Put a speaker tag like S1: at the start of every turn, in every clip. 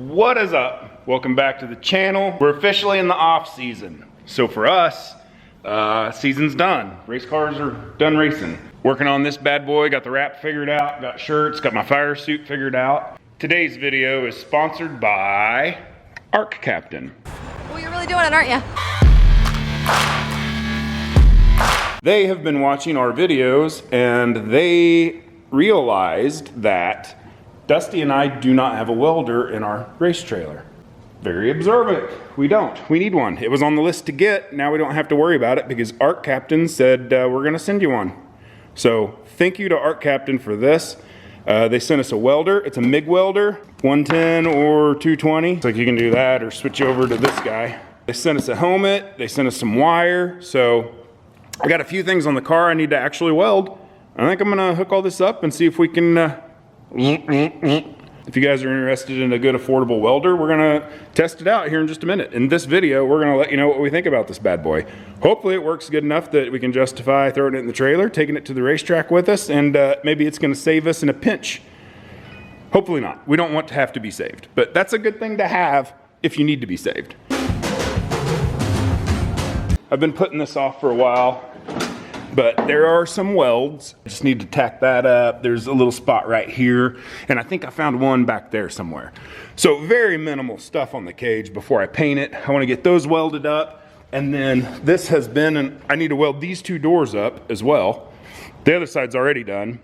S1: What is up? Welcome back to the channel. We're officially in the off season. So for us, season's done. Race cars are done racing. Working on this bad boy, got the wrap figured out, got shirts, got my fire suit figured out. Today's video is sponsored by Arc Captain.
S2: Well, you're really doing it, aren't you?
S1: They have been watching our videos and they realized that Dusty and I do not have a welder in our race trailer. Very observant. We don't. We need one. It was on the list to get. Now we don't have to worry about it because Arc Captain said we're going to send you one. So thank you to Arc Captain for this. They sent us a welder. It's a MIG welder, 110 or 220. It's like you can do that or switch over to this guy. They sent us a helmet. They sent us some wire. So I got a few things on the car I need to actually weld. I think I'm going to hook all this up and see if we can... If you guys are interested in a good affordable welder, we're gonna test it out here in just a minute. In this video, we're gonna let you know what we think about this bad boy. Hopefully it works good enough that we can justify throwing it in the trailer, taking it to the racetrack with us, and maybe it's gonna save us in a pinch. Hopefully not. We don't want to have to be saved, but that's a good thing to have if you need to be saved. I've been putting this off for a while. But there are some welds. I just need to tack that up. There's a little spot right here. And I think I found one back there somewhere. So very minimal stuff on the cage before I paint it. I want to get those welded up. And then this has been, I need to weld these two doors up as well. The other side's already done.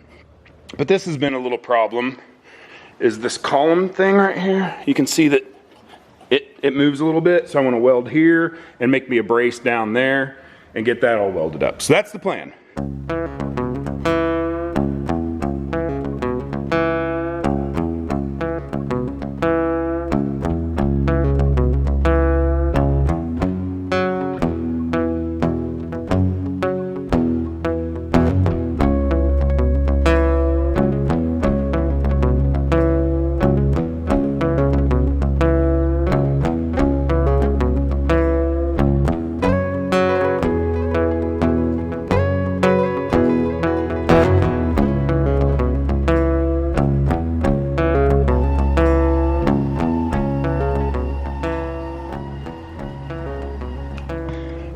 S1: But this has been a little problem. Is this column thing right here. You can see that it moves a little bit. So I want to weld here and make me a brace down there and get that all welded up. So that's the plan.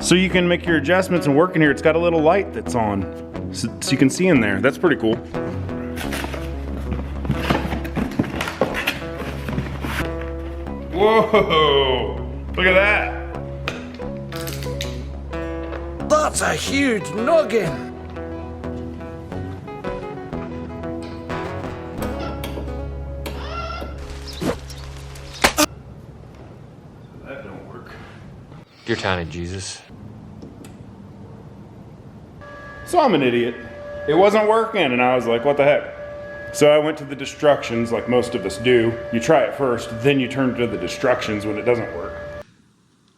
S1: So you can make your adjustments and work in here. It's got a little light that's on, so you can see in there. That's pretty cool. Whoa, look at that.
S3: That's a huge noggin.
S1: That don't work.
S4: You're tiny, Jesus.
S1: So I'm an idiot. It wasn't working and I was like, what the heck? So I went to the destructions like most of us do. You try it first, then you turn to the destructions when it doesn't work.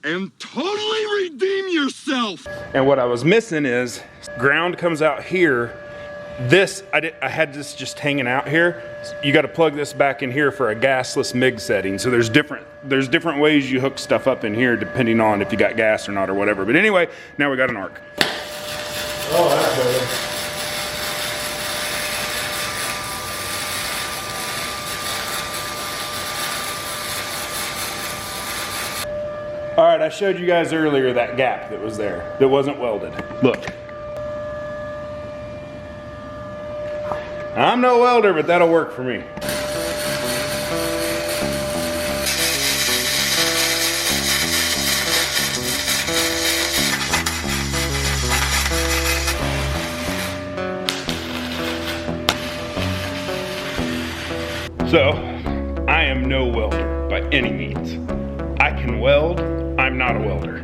S5: And totally redeem yourself.
S1: And what I was missing is ground comes out here. This, I had this just hanging out here. You got to plug this back in here for a gasless MIG setting. So there's different ways you hook stuff up in here depending on if you got gas or not or whatever. But anyway, now we got an arc.
S5: Oh, that's better.
S1: All right, I showed you guys earlier that gap that was there, that wasn't welded. Look. I'm no welder, but that'll work for me. So, I am no welder by any means. I can weld, I'm not a welder.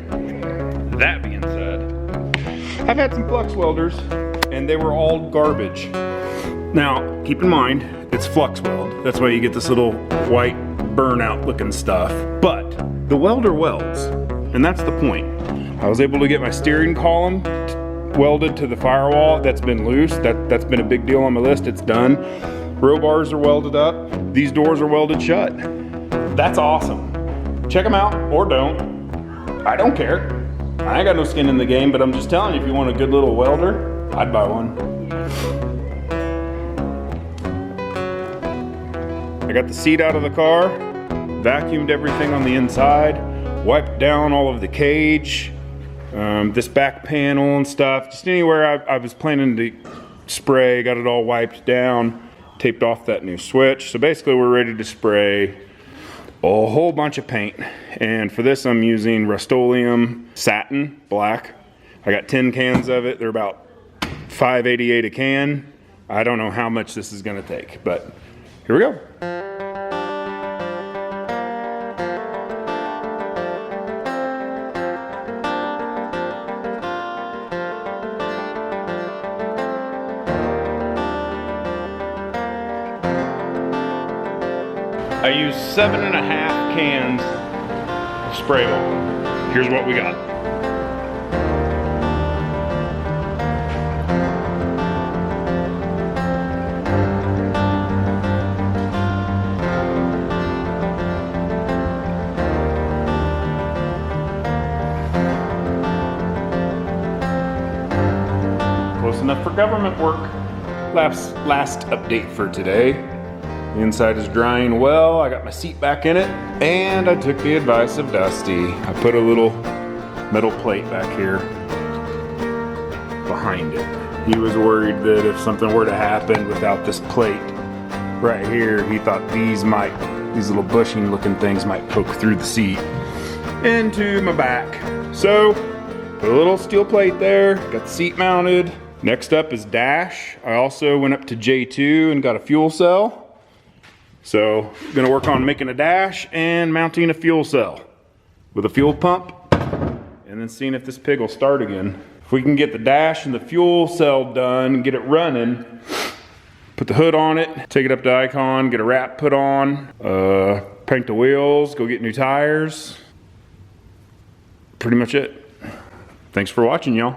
S1: That being said, I've had some flux welders and they were all garbage. Now, keep in mind, it's flux weld. That's why you get this little white burnout looking stuff. But the welder welds, and that's the point. I was able to get my steering column welded to the firewall. That's been loose. That's been a big deal on my list. It's done. Row bars are welded up. These doors are welded shut. That's awesome. Check them out or don't. I don't care. I ain't got no skin in the game, but I'm just telling you, if you want a good little welder, I'd buy one. I got the seat out of the car. vacuumed everything on the inside, wiped down all of the cage, this back panel and stuff. Just anywhere I was planning to spray, got it all wiped down, taped off that new switch. So basically we're ready to spray a whole bunch of paint. And for this I'm using Rust-Oleum Satin Black. I got 10 cans of it. They're about $5.88 a can. I don't know how much this is gonna take, but here we go. I used 7.5 cans of spray ball. Here's what we got. Close enough for government work. Last update for today. The inside is drying well. I got my seat back in it, and I took the advice of Dusty. I put a little metal plate back here behind it. He was worried that if something were to happen without this plate right here, he thought these little bushing looking things might poke through the seat into my back. So, put a little steel plate there, got the seat mounted. Next up is dash. I also went up to J2 and got a fuel cell. So, I'm gonna work on making a dash and mounting a fuel cell with a fuel pump, and then seeing if this pig will start again. If we can get the dash and the fuel cell done, get it running, put the hood on it, take it up to Icon, get a wrap put on, paint the wheels, go get new tires. Pretty much it. Thanks for watching, y'all.